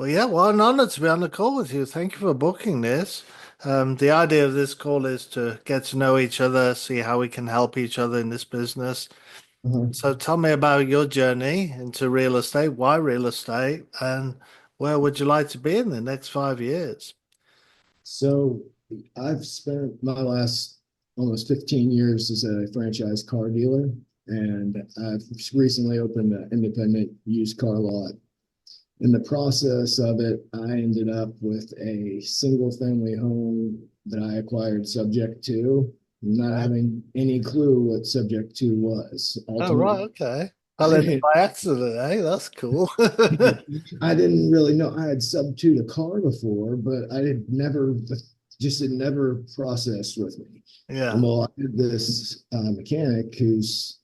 Well, yeah, well, I'm honored to be on the call with you. Thank you for booking this. The idea of this call is to get to know each other, see how we can help each other in this business. Uh-huh. So tell me about your journey into real estate, why real estate, and where would you like to be in the next 5 years? So I've spent my last almost 15 years as a franchise car dealer, and I've recently opened an independent used car lot. In the process of it, I ended up with a single family home that I acquired subject to, not Okay. having any clue what subject to was. Oh, right, Ultimately, okay. Fell in by accident, eh? That's cool. I didn't really know I had sub two a car before, but I had never just had never processed with me. And Yeah. well, I had this mechanic who's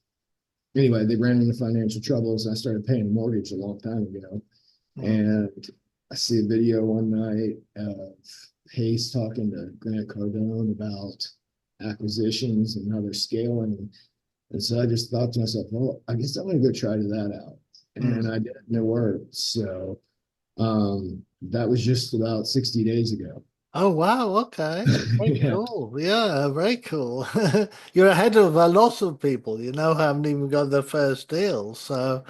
anyway, they ran into financial troubles. And I started paying a mortgage a long time ago, Mm. and I see a video one night of Hayes talking to Grant Cardone about acquisitions and how they're scaling. And so I just thought to myself, well, I guess I'm going to go try that out. And Mm. I did, and it worked. So that was just about 60 days ago. Oh, wow, okay. Very Yeah. cool. Yeah, very cool. You're ahead of a lot of people, haven't even got their first deal. So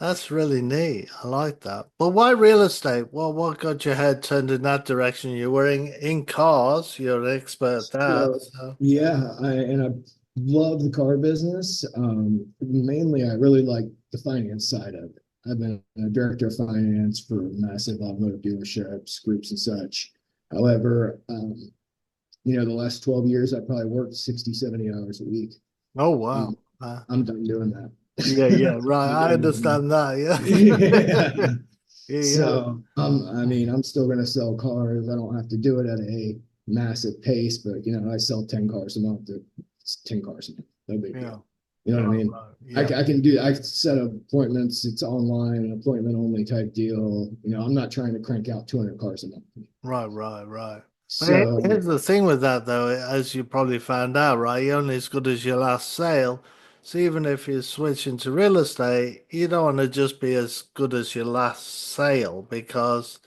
that's really neat. I like that. But why real estate? Well, what got your head turned in that direction? You were in cars, you're an expert at that. So So, yeah, I love the car business. Mainly, I really like the finance side of it. I've been a director of finance for massive automotive dealerships, groups, and such. However, the last 12 years, I probably worked 60, 70 hours a week. oh, I'm, wow. I'm done doing that. Yeah, yeah, right. I'm I done doing understand that. that. Yeah. Yeah. Yeah, yeah. So, I mean, I'm still going to sell cars. I don't have to do it at a massive pace, but I sell 10 cars a month. It's 10 cars a month. No big Yeah. deal. You know what I Right, mean? right. I, Yeah. I can do, I set appointments. It's online, an appointment only type deal. I'm not trying to crank out 200 cars a month. Right, right, right. But So, here's the thing with that, though, as you probably found out, right? You're only as good as your last sale. So even if you switch into real estate, you don't want to just be as good as your last sale because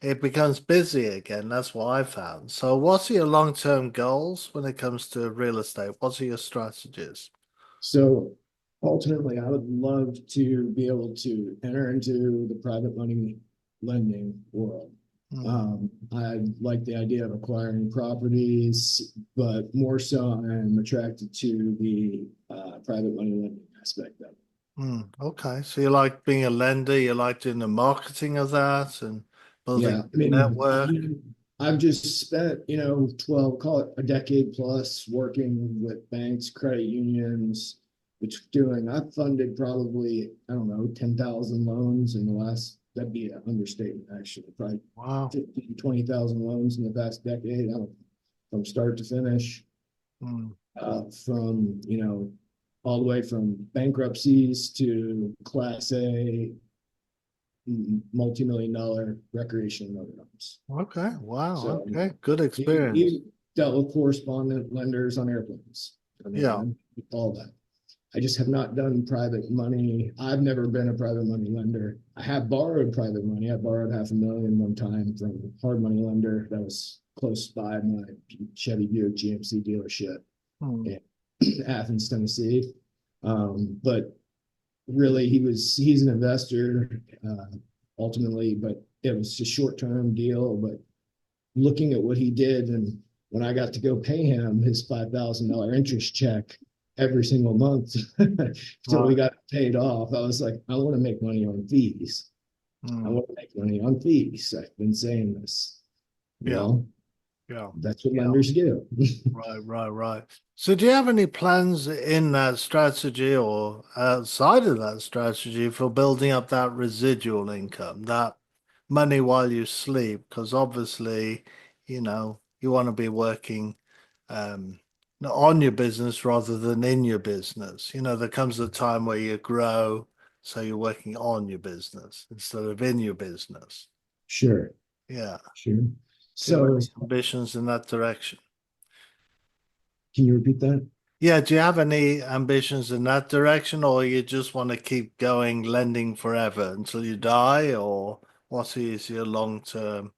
it becomes busy again. That's what I found. So what's your long-term goals when it comes to real estate? What are your strategies? so ultimately, I would love to be able to enter into the private money lending world. Hmm. I like the idea of acquiring properties, but more so I'm attracted to the private money lending aspect of it. Okay. So you like being a lender, you like doing the marketing of that and Yeah, building I your mean, network. I've just spent, 12, call it a decade plus working with banks, credit unions, which I've funded probably, I don't know, 10,000 loans in the last, that'd be an understatement, actually, probably Wow. 15, 20,000 loans in the past decade, I don't, from start to finish, Hmm. from, all the way from bankruptcies to Class A multi-million-dollar recreational motorhomes. Okay. Wow. So Okay. Good experience. he dealt with correspondent lenders on airplanes. I mean, Yeah. all that. I just have not done private money. I've never been a private money lender. I have borrowed private money. I borrowed 500,000 one time from a hard money lender that was close by my Chevy Buick GMC dealership Hmm. in Athens, Tennessee. But really, he's an investor ultimately, but it was a short term deal. But looking at what he did, and when I got to go pay him his $5,000 interest check every single month until we Right. got paid off, I was like, I want to make money on fees. I Hmm. want to make money on fees. I've been saying this. Yeah. Well, Yeah. that's what Yeah. lenders do. Right. Right. Right. So, do you have any plans in that strategy or outside of that strategy for building up that residual income, that money while you sleep? Because obviously, you want to be working um, on your business rather than in your business. There comes a time where you grow, so you're working on your business instead of in your business. Sure, Yeah. sure. Do you have So, any ambitions in that direction? can you repeat that? Yeah, do you have any ambitions in that direction, or you just want to keep going lending forever until you die, or What is your long term?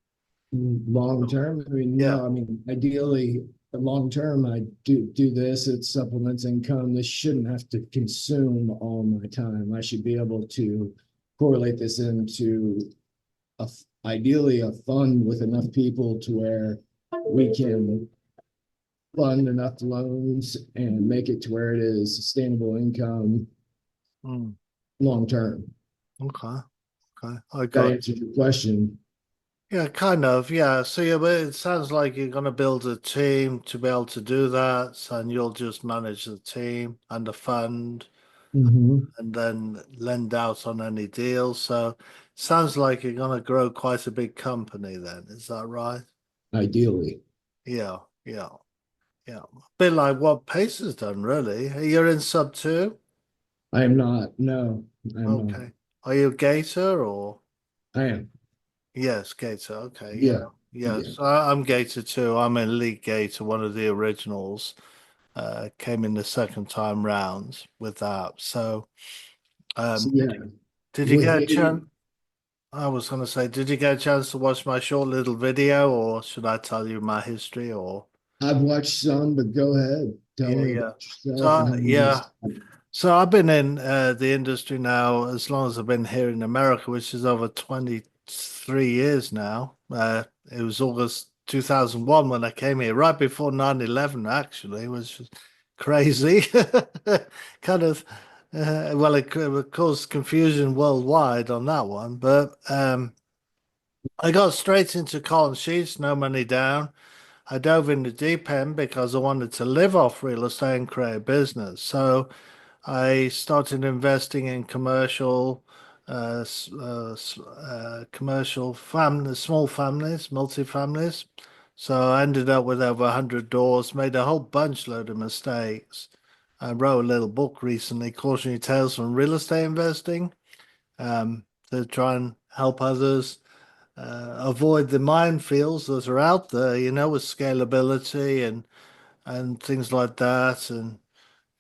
Long term, I mean, Yeah. no, I mean, ideally, the long term, I do this. It supplements income. This shouldn't have to consume all my time. I should be able to correlate this into ideally a fund with enough people to where we can fund enough loans and make it to where it is sustainable income Mm, long term. okay. Okay. I That got. answers your question. Yeah, kind of. Yeah. So yeah, but it sounds like you're going to build a team to be able to do that, and you'll just manage the team and the fund, Mhm. and then lend out on any deals. So sounds like you're going to grow quite a big company then. Is that right? Ideally, Yeah. Yeah. Yeah. A bit like what Pace has done, really. You're in sub two? I am not. No, I'm not. Okay. Are you a Gator or? I am. Yes, Gator. Okay. Yeah. Yeah. Yeah. Yeah. So I'm Gator too. I'm an Elite Gator, one of the originals. Came in the second time round with that. So, So um, yeah, did you with get a Gator, chance? I was going to say, did you get a chance to watch my short little video, or should I tell you my history? Or I've watched some, but go ahead. Tell yeah, me yeah. about yourself and how you. Yeah. So I've been in the industry now as long as I've been here in America, which is over 23 years now. It was August 2001 when I came here, right before 9/11, actually, which was crazy. Kind of, well, it caused confusion worldwide on that one. But I got straight into cotton sheets, no money down. I dove in the deep end because I wanted to live off real estate and create a business. So I started investing in commercial families, small families, multifamilies. So I ended up with over 100 doors, made a whole bunch load of mistakes. I wrote a little book recently, Cautionary Tales from Real Estate Investing, to try and help others avoid the minefields that are out there, with scalability and things like that. And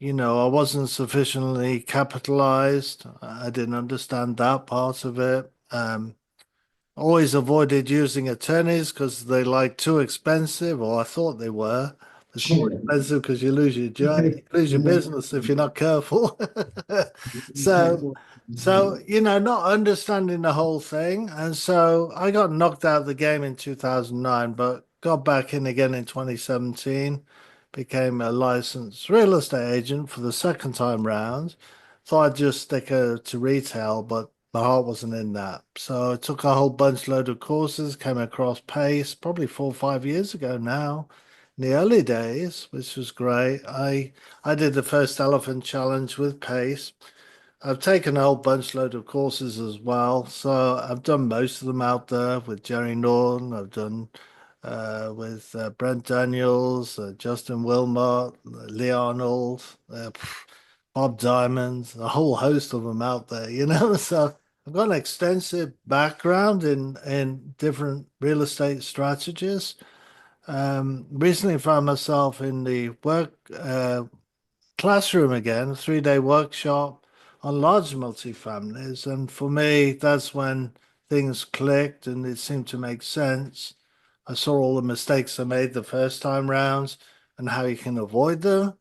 I wasn't sufficiently capitalized. I didn't understand that part of it. Always avoided using attorneys because they like too expensive, or I thought they were. It's more Sure. expensive because you lose your job, you lose your business if you're not careful. So, not understanding the whole thing. And so I got knocked out of the game in 2009, but got back in again in 2017, became a licensed real estate agent for the second time round. Thought I'd just stick to retail, but my heart wasn't in that. So I took a whole bunch load of courses, came across Pace probably 4 or 5 years ago now, in the early days, which was great. I did the first Elephant Challenge with Pace. I've taken a whole bunch load of courses as well. So I've done most of them out there with Jerry Norton. I've done with Brent Daniels, Justin Wilmot, Lee Arnold, Bob Diamond, a whole host of them out there. So I've got an extensive background in different real estate strategies. Recently found myself in the work classroom again, a 3-day workshop on large multifamilies. And for me, that's when things clicked and it seemed to make sense. I saw all the mistakes I made the first time rounds and how you can avoid them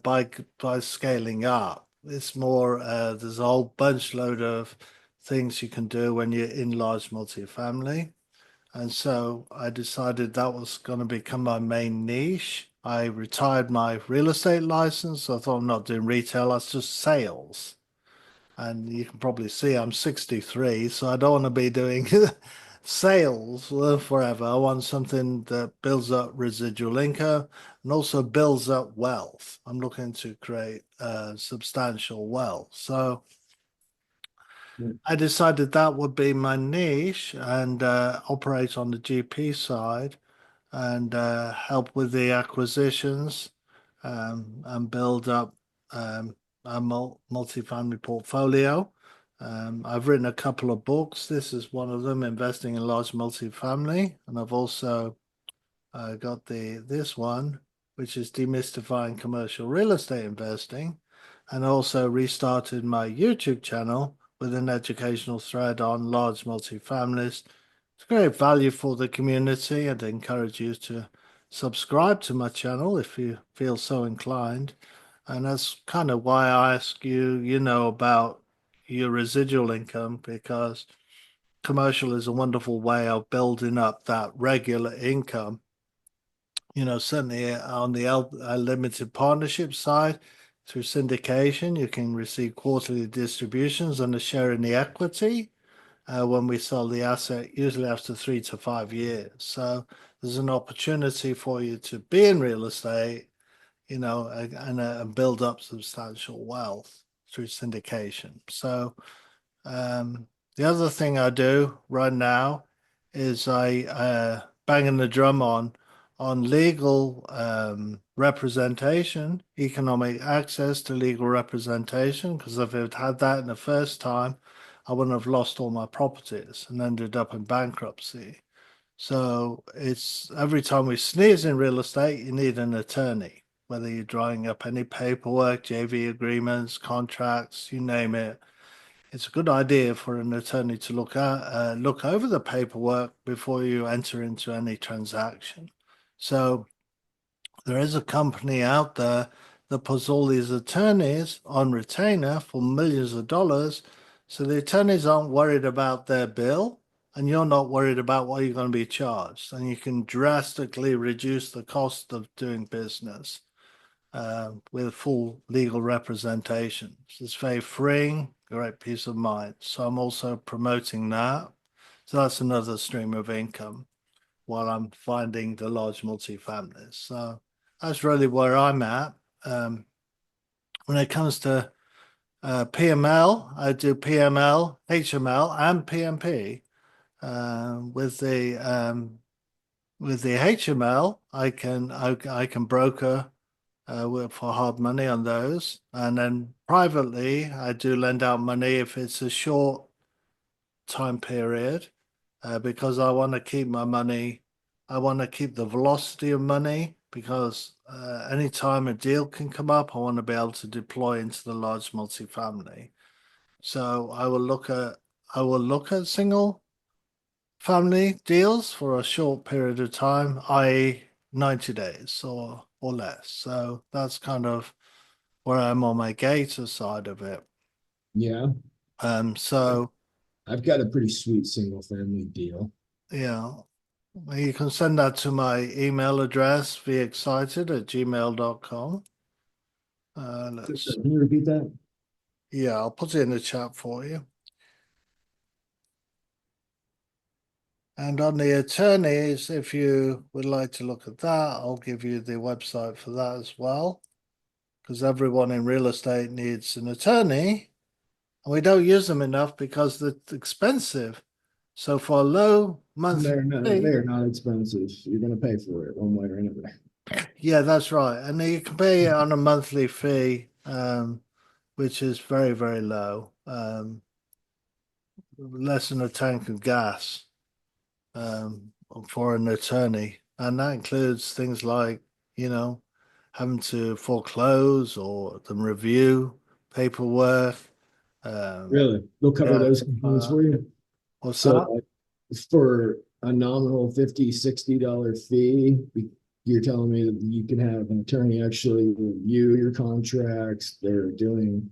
by scaling up. It's more, there's a whole bunch load of things you can do when you're in large multifamily. And so I decided that was going to become my main niche. I retired my real estate license. I thought I'm not doing retail, that's just sales. And you can probably see I'm 63, so I don't want to be doing sales forever. I want something that builds up residual income and also builds up wealth. I'm looking to create substantial wealth. So I decided that would be my niche and operate on the GP side and help with the acquisitions and build up a multifamily portfolio. I've written a couple of books. This is one of them, Investing in Large Multifamily, and I've also got this one, which is Demystifying Commercial Real Estate Investing, and also restarted my YouTube channel with an educational thread on large multifamilies. It's great value for the community. I'd encourage you to subscribe to my channel if you feel so inclined. And that's kind of why I ask you, about your residual income, because commercial is a wonderful way of building up that regular income. Certainly on the limited partnership side, through syndication, you can receive quarterly distributions and a share in the equity when we sell the asset, usually after 3 to 5 years. So there's an opportunity for you to be in real estate, and build up substantial wealth through syndication. So the other thing I do right now is I banging the drum on legal representation, economic access to legal representation, because if I'd had that in the first time, I wouldn't have lost all my properties and ended up in bankruptcy. So it's every time we sneeze in real estate, you need an attorney, whether you're drawing up any paperwork, JV agreements, contracts, you name it. It's a good idea for an attorney to look over the paperwork before you enter into any transaction. So there is a company out there that puts all these attorneys on retainer for millions of dollars. So the attorneys aren't worried about their bill, and you're not worried about what you're going to be charged. And you can drastically reduce the cost of doing business with full legal representation. It's very freeing, great peace of mind. So I'm also promoting that. So that's another stream of income while I'm finding the large multifamilies. So that's really where I'm at. When it comes to PML, I do PML, HML, and PMP. With the HML, I can broker for hard money on those, and then privately, I do lend out money if it's a short time period, because I want to keep my money. I want to keep the velocity of money because anytime a deal can come up, I want to be able to deploy into the large multifamily. So I will look at single family deals for a short period of time, i.e., 90 days or less. So that's kind of where I'm on my gator side of it. Yeah. So I've got a pretty sweet single family deal. yeah, you can send that to my email address, 𝐕𝐢𝐿𝐼ted@gmail.com. Let's Can you repeat that? Yeah, I'll put it in the chat for you. And on the attorneys, if you would like to look at that, I'll give you the website for that as well. Because everyone in real estate needs an attorney, and we don't use them enough because they're expensive. So for a low monthly fee, They're not expensive. You're going to pay for it one way or another. yeah, that's right. And you can pay it on a monthly fee, which is very, very low, less than a tank of gas um, for an attorney. And that includes things like, you know, having to foreclose or them review paperwork. Really? They'll cover Yeah, those components for you? what's So that? like, for a nominal $50, $60 fee, you're telling me that you can have an attorney actually review your contracts. They're doing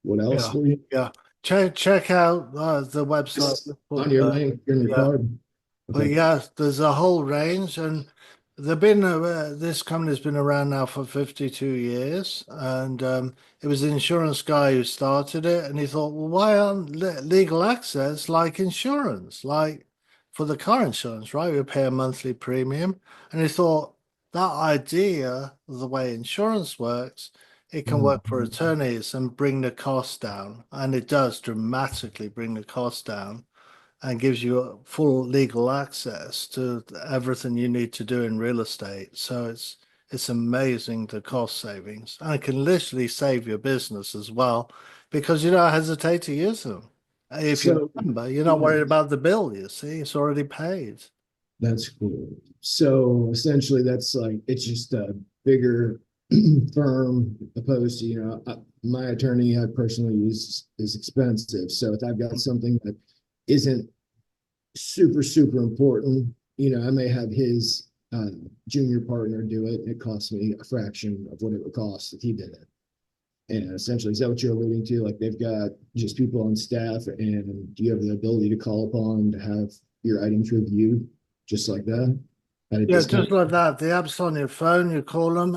what else Yeah, for you? yeah. Check out the website. Just on your link in your Yeah, card. but Okay. yeah, there's a whole range, and this company's been around now for 52 years, and it was the insurance guy who started it, and he thought, well, why aren't legal access like insurance, like for the car insurance, right? We pay a monthly premium, and he thought that idea of the way insurance works, it can work for Mhm. attorneys and bring the cost down, and it does dramatically bring the cost down and gives you full legal access to everything you need to do in real estate. So it's amazing the cost savings. And it can literally save your business as well because you don't hesitate to use them. If you So remember, you're not worried about the bill, you see, it's already paid. that's cool. So essentially, that's like it's just a bigger firm opposed to my attorney I personally use is expensive. So if I've got something that isn't super important, I may have his junior partner do it. It costs me a fraction of what it would cost if he did it. And essentially, is that what you're alluding to? Like they've got just people on staff, and do you have the ability to call upon to have your items reviewed just like that at a Yeah, discount? just like that. The app's on your phone, you call them,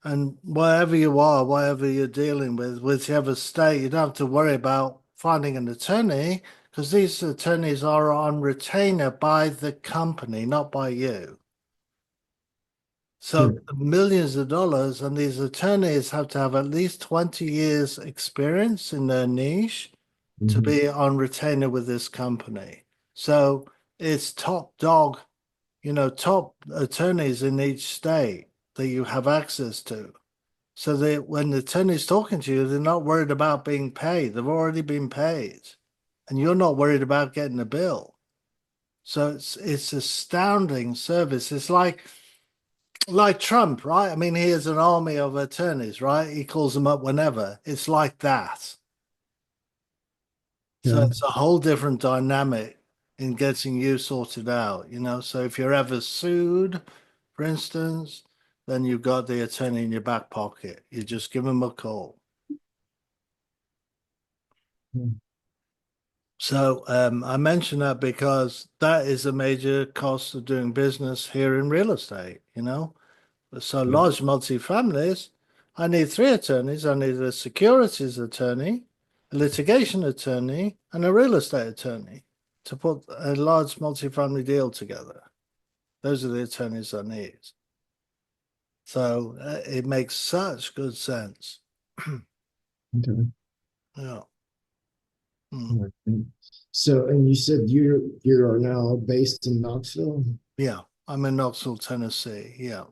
and wherever you are, whatever you're dealing with, whichever state, you don't have to worry about finding an attorney because these attorneys are on retainer by the company, not by you. So Sure. millions of dollars, and these attorneys have to have at least 20 years experience in their niche to Mhm. be on retainer with this company. So it's top dog, top attorneys in each state that you have access to. So that when the attorney's talking to you, they're not worried about being paid. They've already been paid. And you're not worried about getting a bill. So it's astounding service. It's like Trump, right? I mean, he has an army of attorneys, right? He calls them up whenever. It's like that. So Yeah. it's a whole different dynamic in getting you sorted out. So if you're ever sued, for instance, then you've got the attorney in your back pocket. You just give him a call. So I mention that because that is a major cost of doing business here in real estate. So large multifamilies, I need three attorneys. I need a securities attorney, a litigation attorney, and a real estate attorney to put a large multifamily deal together. Those are the attorneys I need. So it makes such good sense. Okay. Yeah. Mm. All right. So, and you said you are now based in Knoxville. Yeah. I'm in Knoxville, Tennessee. Yeah.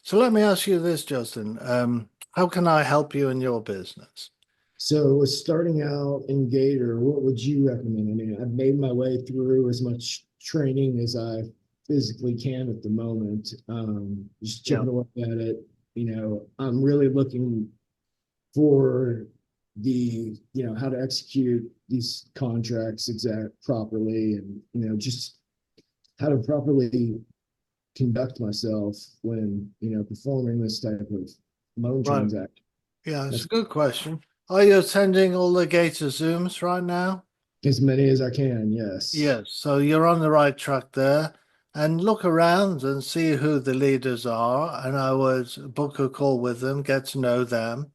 So let me ask you this, Justin. How can I help you in your business? So, with starting out in Gator, what would you recommend? I mean, I've made my way through as much training as I physically can at the moment. Just Yeah. chipping away at it. I'm really looking for how to execute these contracts exact properly, and just how to properly conduct myself when performing this type of loan Right. transaction. Yeah, it's a That's good question. Are you attending all the Gator Zooms right now? as many as I can. Yes. Yes, so you're on the right track there. And look around and see who the leaders are. And I would book a call with them, get to know them.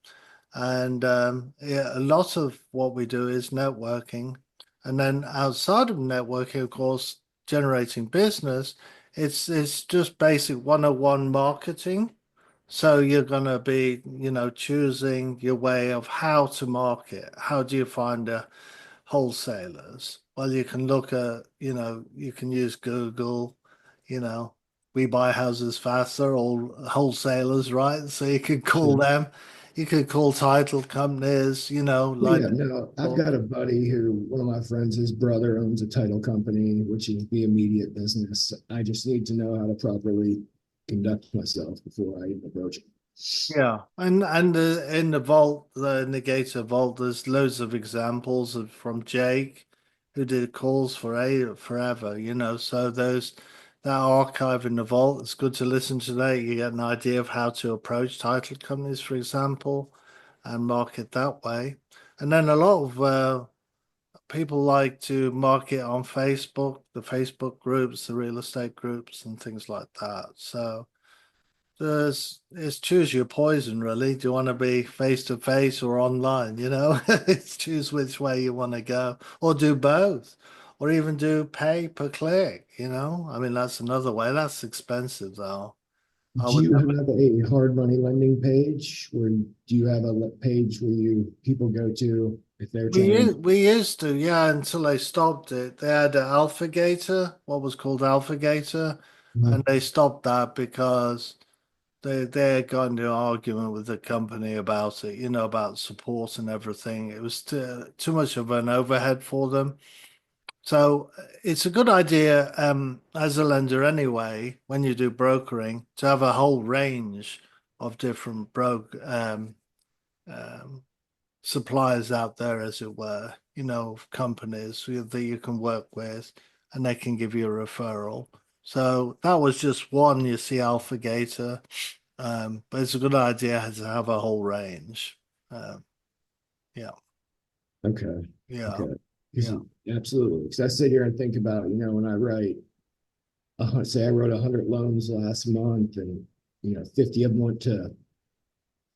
And yeah, a lot of what we do is networking. And then outside of networking, of course, generating business, it's just basic 101 marketing. So you're going to be, choosing your way of how to market. How do you find wholesalers? Well, you can look at, you can use Google, you know, we buy houses faster, all wholesalers, right? So you could call Sure. them. You could call title companies, Well, like, yeah, no, I've got a buddy one of my friends, his brother owns a title company, which is the immediate business. I just need to know how to properly conduct myself before I even approach it. yeah, and in the vault, the Negator vault, there's loads of examples from Jake, who did calls for forever. So that archive in the vault. It's good to listen to that. You get an idea of how to approach title companies, for example, and market that way. And then a lot of people like to market on Facebook, the Facebook groups, the real estate groups, and things like that. So. It's choose your poison, really. Do you want to be face to face or online? It's choose which way you want to go, or do both, or even do pay per click. I mean, that's another way. That's expensive, though. I Do would you never. have a hard money lending page, where do you have a page where people go to if they're trying We used to, yeah, until they stopped it. They had AlphaGator, what was called AlphaGator, and to? they stopped that because they got into an argument with the company about it, about support and everything. It was too much of an overhead for them. So it's a good idea, as a lender anyway, when you do brokering, to have a whole range of different um, suppliers out there, as it were, of companies that you can work with, and they can give you a referral. So that was just one, you see, 𝐎𝐿𝐴𝐵. But it's a good idea to have a whole range. Um, yeah, Okay. yeah, Okay. Because yeah. absolutely. Because I sit here and think about, when I write, say I wrote 100 loans last month, and 50 of them went to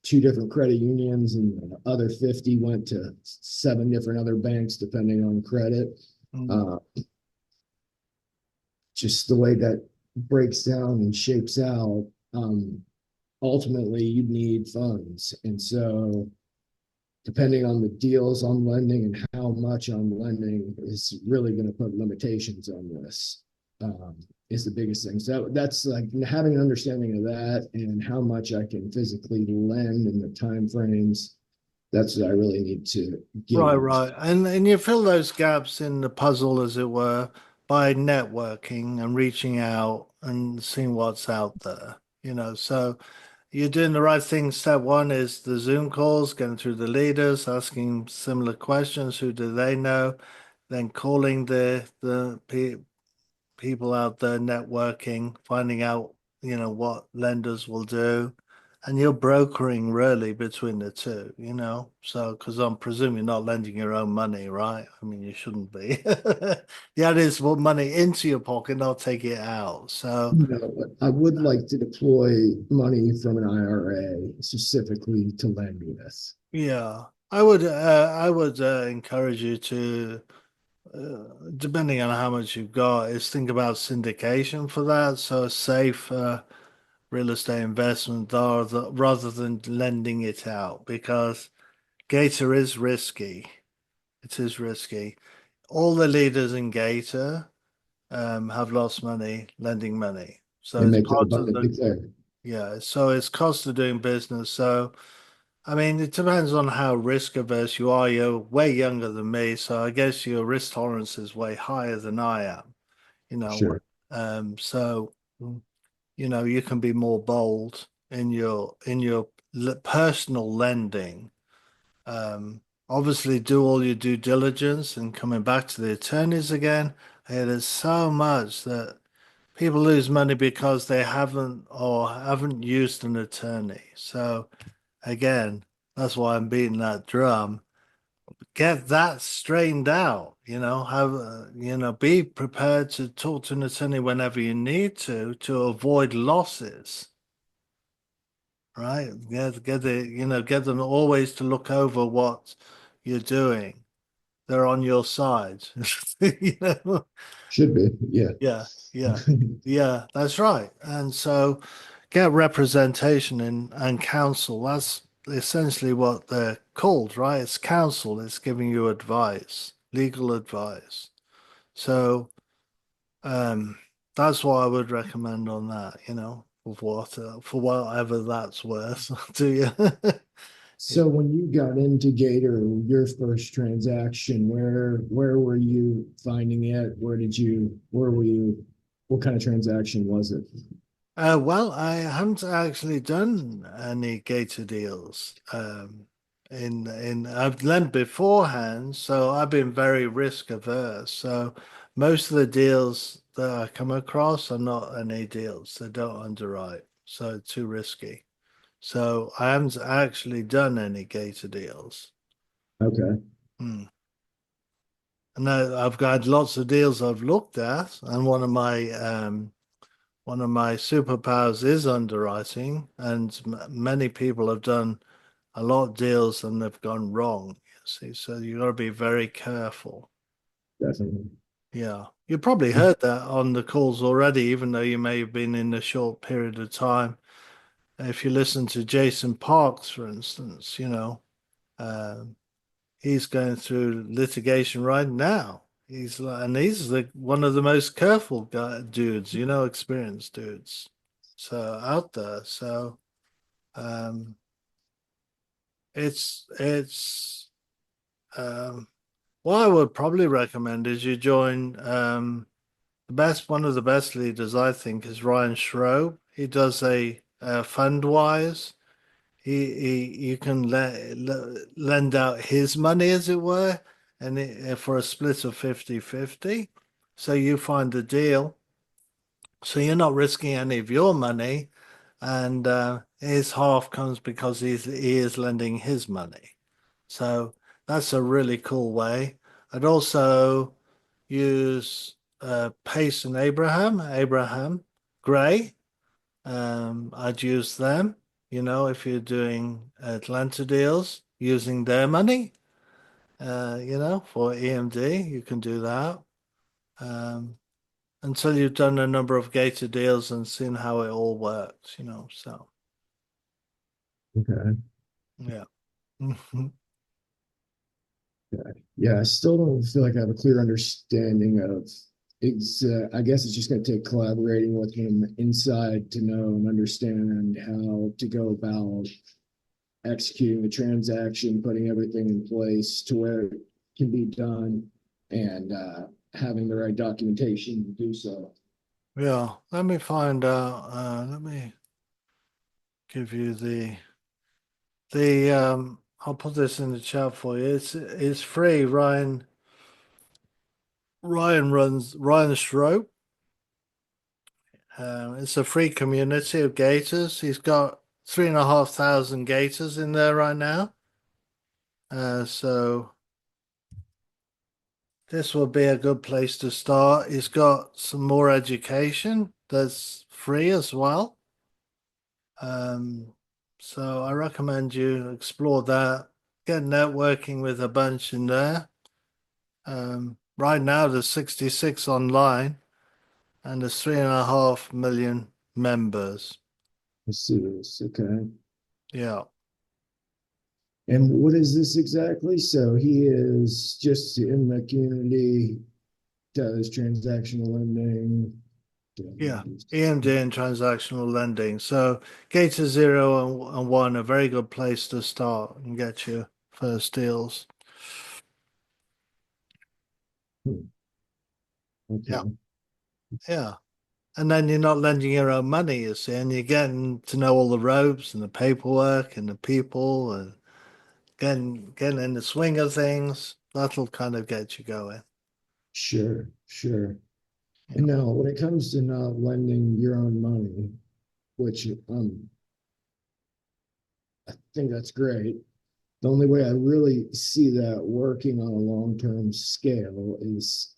two different credit unions, and the other 50 went to seven different other banks, depending on credit. Mm. Uh, just the way that breaks down and shapes out. Ultimately, you need funds, and so depending on the deals on lending and how much on lending is really going to put limitations on this. Is the biggest thing. So that's like having an understanding of that and how much I can physically lend and the time frames. That's what I really need to Right, gauge. right. And you fill those gaps in the puzzle, as it were, by networking and reaching out and seeing what's out there. So you're doing the right thing. Step one is the Zoom calls, going through the leaders, asking similar questions. Who do they know? Then calling the people out there, networking, finding out, what lenders will do. And you're brokering really between the two, So, because I'm presuming you're not lending your own money, right? I mean, you shouldn't be. The idea is to put money into your pocket, not take it out. So, I would like to deploy money from an IRA specifically to lend with. yeah, I would encourage you to, depending on how much you've got, is think about syndication for that. So, safe. Real estate investment rather than lending it out because Gator is risky. It is risky. All the leaders in Gator have lost money lending money. So They it's make that part of abundantly the, clear. yeah, so it's cost of doing business. So, I mean, it depends on how risk averse you are. You're way younger than me, so I guess your risk tolerance is way higher than I am, you know. Sure. So you can be more bold in your personal lending. Obviously, do all your due diligence and coming back to the attorneys again. Hey, there's so much that people lose money because they haven't used an attorney. So again, that's why I'm beating that drum. Get that strained out. Be prepared to talk to an attorney whenever you need to avoid losses. Right? Get them always to look over what you're doing. They're on your side. You know? Should be. Yeah. Yeah, yeah, yeah, that's right. And so get representation and counsel. That's essentially what they're called, right? It's counsel, it's giving you advice, legal advice. So um that's what I would recommend on that, for whatever that's worth to you. So when you got into Gator, your first transaction, where were you finding it? Where were you, what kind of transaction was it? Well, I haven't actually done any Gator deals. In I've lent beforehand, so I've been very risk averse. So most of the deals that I come across are not any deals. They don't underwrite, so it's too risky. So I haven't actually done any Gator deals. Okay, Hmm. And I've got lots of deals I've looked at, and one of my superpowers is underwriting, and many people have done a lot of deals and they've gone wrong. You see, so you got to be very careful. definitely. Yeah, you probably heard that on the calls already, even though you may have been in a short period of time. If you listen to Jason Parks, for instance, um, he's going through litigation right now. And he's one of the most careful dudes, experienced dudes, so out there. So um, it's um, what I would probably recommend is you join one of the best leaders I think is Ryan Schroeb. He does a Fundwise. you can lend out his money, as it were, and for a split of 50-50. So you find a deal. So you're not risking any of your money, and his half comes because he is lending his money. So that's a really cool way. I'd also use Pace and Abraham Gray. I'd use them, if you're doing Atlanta deals using their money, for EMD, you can do that. Um, until you've done a number of gated deals and seen how it all works. So Okay. yeah. Yeah, I still don't feel like I have a clear understanding of I guess it's just going to take collaborating with him inside to know and understand how to go about executing the transaction, putting everything in place to where it can be done, and having the right documentation to do so. Yeah, let me find out. Let me give you the I'll put this in the chat for you. It's free. Ryan Strope. It's a free community of gators. He's got 3,500 gators in there right now. So this will be a good place to start. He's got some more education that's free as well. Um, so I recommend you explore that. Get networking with a bunch in there. Right now there's 66 online and there's 3.5 million members. Let's see this. Okay. Yeah. And what is this exactly? So he is just in the community, does transactional lending. Yeah. EMD and transactional lending. So Gator 0 and 1, a very good place to start and get your first deals. Yeah. Okay. Yeah. And then you're not lending your own money, you see, and you're getting to know all the ropes and the paperwork and the people and getting in the swing of things. That'll kind of get you going. Sure, sure. Yeah. And now when it comes to not lending your own money, which I think that's great. The only way I really see that working on a long-term scale is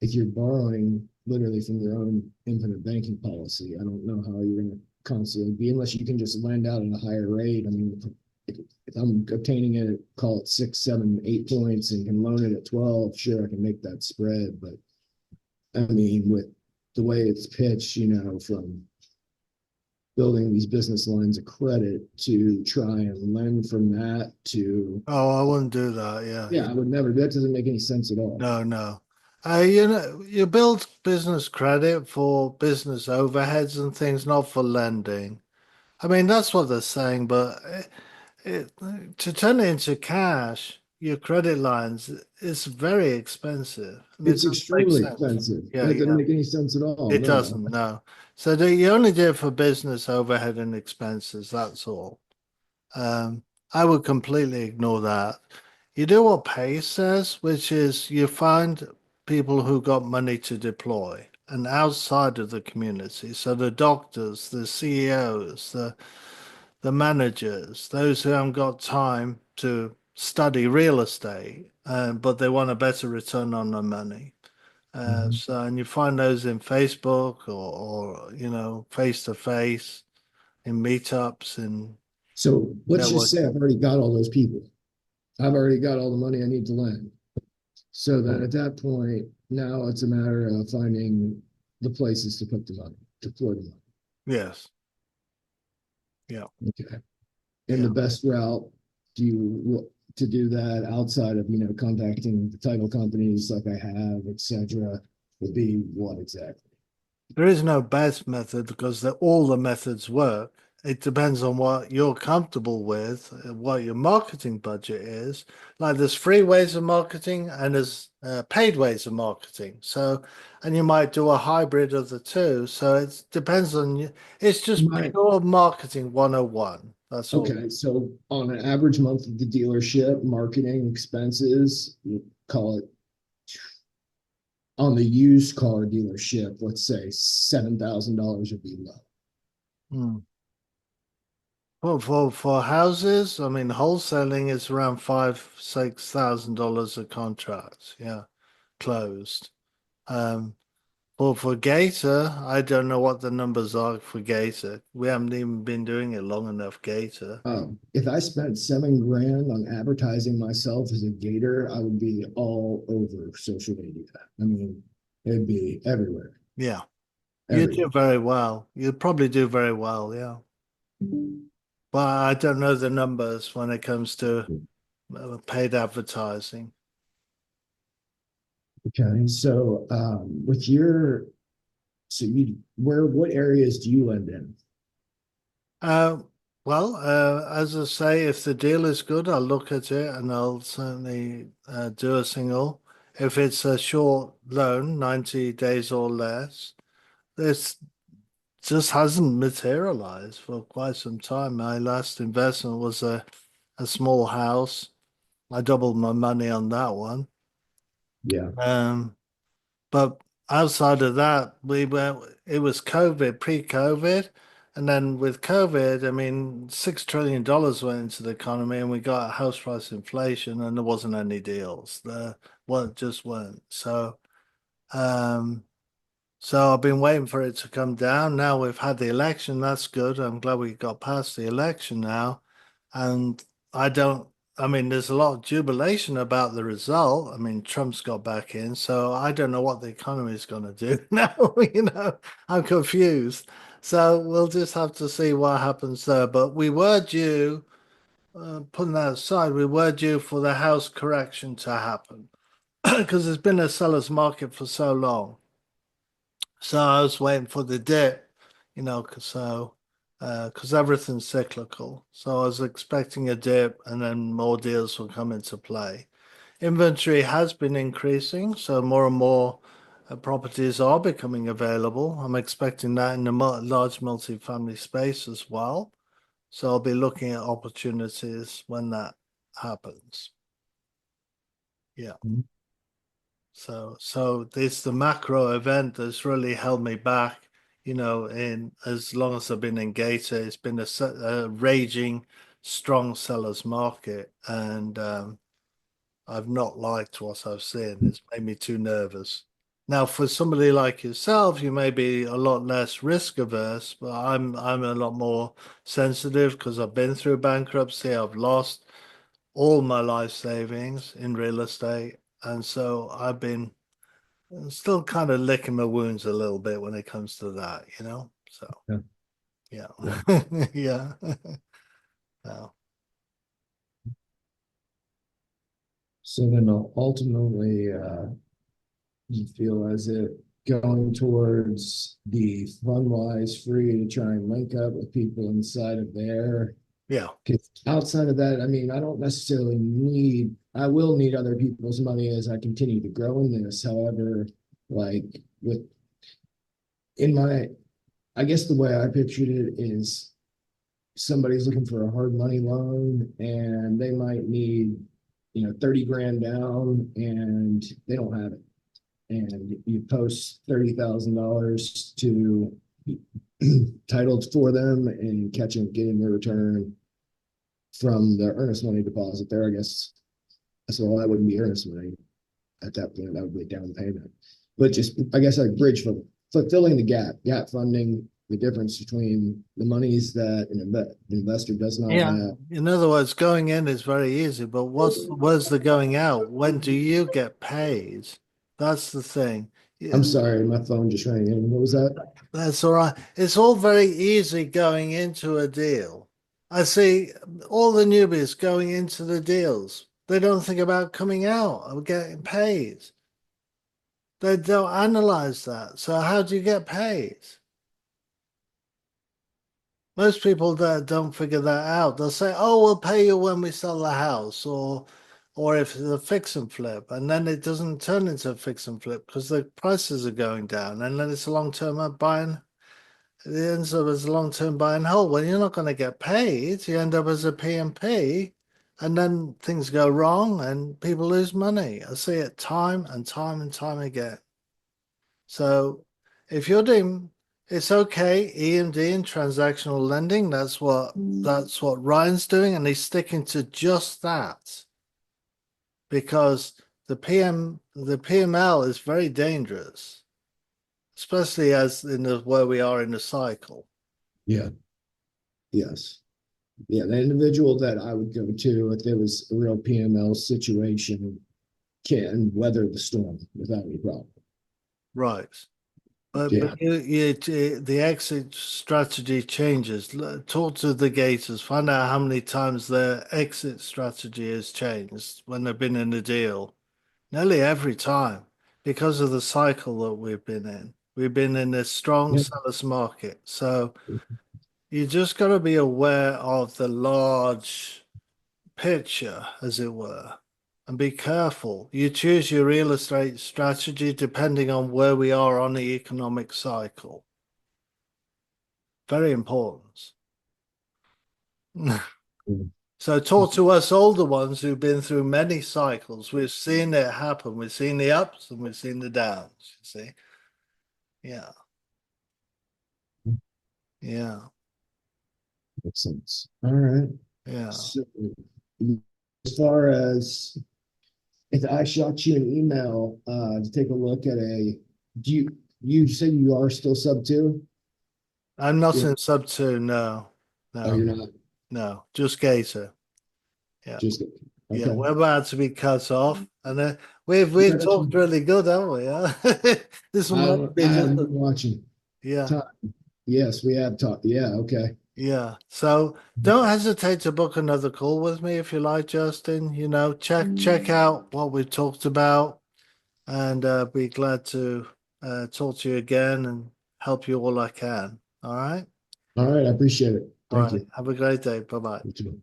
if you're borrowing literally from your own infinite banking policy. I don't know how you're going to constantly be unless you can just lend out at a higher rate. I mean, if I'm obtaining it, call it 6, 7, 8 points and can loan it at 12, sure, I can make that spread. But I mean, with the way it's pitched, from building these business lines of credit to try and lend from that to, Oh, I wouldn't do that. Yeah. yeah, I would never, that doesn't make any sense at all. No, no. You build business credit for business overheads and things, not for lending. I mean, that's what they're saying, but it, to turn it into cash, your credit lines is very expensive, and it It's doesn't make extremely sense. expensive. Yeah, That doesn't yeah, make any sense at all. it No. doesn't. No, so you only do it for business overhead and expenses. That's all. Um, I would completely ignore that. You do what Pace says, which is you find people who got money to deploy and outside of the community. So the doctors, the CEOs, the managers, those who haven't got time to study real estate, but they want a better return on their money. Mhm. And you find those in Facebook or face to face in meetups and So let's just say networking. I've already got all those people. I've already got all the money I need to lend. So then at that point, now it's a matter of finding the places to put the money, to deploy the money. Yes. Yeah. Okay. And the Yeah. best route to do that outside of contacting the title companies like I have, etc., would be what exactly? There is no best method because all the methods work. it depends on what you're comfortable with, what your marketing budget is. Like there's free ways of marketing and there's paid ways of marketing. So, and you might do a hybrid of the two. So it depends on you. It's just My pure marketing 101. That's all. Okay, so on an average month at the dealership, marketing expenses, you call it on the used car dealership, let's say $7,000 would be low. Hmm. Well, for houses, I mean, wholesaling is around $5,000 to $6,000 a contract. Yeah, closed. Um, Well, for Gator, I don't know what the numbers are for Gator. We haven't even been doing it long enough, Gator. If I spent 7 grand on advertising myself as a gator, I would be all over social media. I mean, it'd be everywhere, Yeah, you do everywhere. very well. You probably do very well, yeah. But I don't know the numbers when it comes to paid advertising. Okay, so with your, so you, what areas do you lend in? Uh, well, as I say, if the deal is good, I'll look at it and I'll certainly do a single. If it's a short loan, 90 days or less, this just hasn't materialized for quite some time. My last investment was a small house. I doubled my money on that one. Yeah. Um, but outside of that, we went, it was COVID, pre-COVID. And then with COVID, I mean, $6 trillion went into the economy and we got house price inflation and there wasn't any deals. There just weren't. Um, So I've been waiting for it to come down. Now we've had the election. That's good. I'm glad we got past the election now. And I don't, I mean, there's a lot of jubilation about the result. I mean, Trump's got back in, so I don't know what the economy is going to do now. I'm confused. So we'll just have to see what happens there. But we were due, putting that aside, we were due for the house correction to happen because there's been a seller's market for so long. So I was waiting for the dip, because everything's cyclical. So I was expecting a dip and then more deals will come into play. Inventory has been increasing, so more and more properties are becoming available. I'm expecting that in the large multifamily space as well. So I'll be looking at opportunities when that happens. Yeah. So this the macro event that's really held me back, in as long as I've been in Gator, it's been a raging, strong sellers market, and I've not liked what I've seen. It's made me too nervous. Now, for somebody like yourself, you may be a lot less risk averse, but I'm a lot more sensitive because I've been through bankruptcy. I've lost all my life savings in real estate, and so I've been still kind of licking my wounds a little bit when it comes to that. So Yeah. yeah, Yeah. yeah. Yeah. So then ultimately, you feel as if going towards the FunWise free to try and link up with people inside of there. Yeah. Because outside of that, I mean, I don't necessarily need, I will need other people's money as I continue to grow in this. However, like with, in my, I guess the way I pictured it is somebody's looking for a hard money loan and they might need, 30 grand down and they don't have it. And you post $30,000 to titled for them and getting their return from the earnest money deposit there, I guess. So that wouldn't be earnest money at that point. That would be a down payment. But just, I guess, like bridge for filling the gap funding, the difference between the monies that an investor does not Yeah. have. In other words, going in is very easy, but where's the going out? When do you get paid? That's the thing. I'm Yeah, sorry, my phone just rang in. What was that? that's all right. It's all very easy going into a deal. I see all the newbies going into the deals. They don't think about coming out or getting paid. They don't analyze that. So how do you get paid? Most people that don't figure that out, they'll say, "Oh, we'll pay you when we sell the house," or if it's a fix and flip, and then it doesn't turn into a fix and flip because the prices are going down, and then it's a long-term buying. It ends up as a long-term buy and hold. Well, you're not going to get paid. You end up as a PMP, and then things go wrong, and people lose money. I see it time and time and time again. So if you're doing, it's okay, EMD and transactional lending. That's what Ryan's doing, and he's sticking to just that because the PML is very dangerous, especially as in the where we are in the cycle. Yeah. Yes. Yeah. The individual that I would go to if there was a real PML situation can weather the storm without any problem. Right. But Yeah. the exit strategy changes. Talk to the Gators, find out how many times their exit strategy has changed when they've been in a deal. Nearly every time, because of the cycle that we've been in. We've been in this strong Yeah. seller's market. So you just got to be aware of the large picture, as it were, and be careful. You choose your real estate strategy depending on where we are on the economic cycle. Very important. So talk to us older ones who've been through many cycles. We've seen it happen. We've seen the ups and we've seen the downs, you see. Yeah. Yeah. Makes sense. All right. Yeah. So as far as if I shot you an email to take a look at you say you are still sub two? I'm not Yeah. in sub two, no. Oh, No, you're not no. Just Gator. Yeah. just Yeah, okay. we're about to be cut off, and we've Okay, that's talked fine. really good, haven't we? Yeah? This might be I just haven't been watching yeah, time. Yes, we have talked. Yeah, okay. yeah. So don't hesitate to book another call with me if you like, Justin. Check out what we've talked about, and be glad to talk to you again and help you all I can. All right, All right, I appreciate it. all Thank right. you. Have a great day. Bye bye. You too.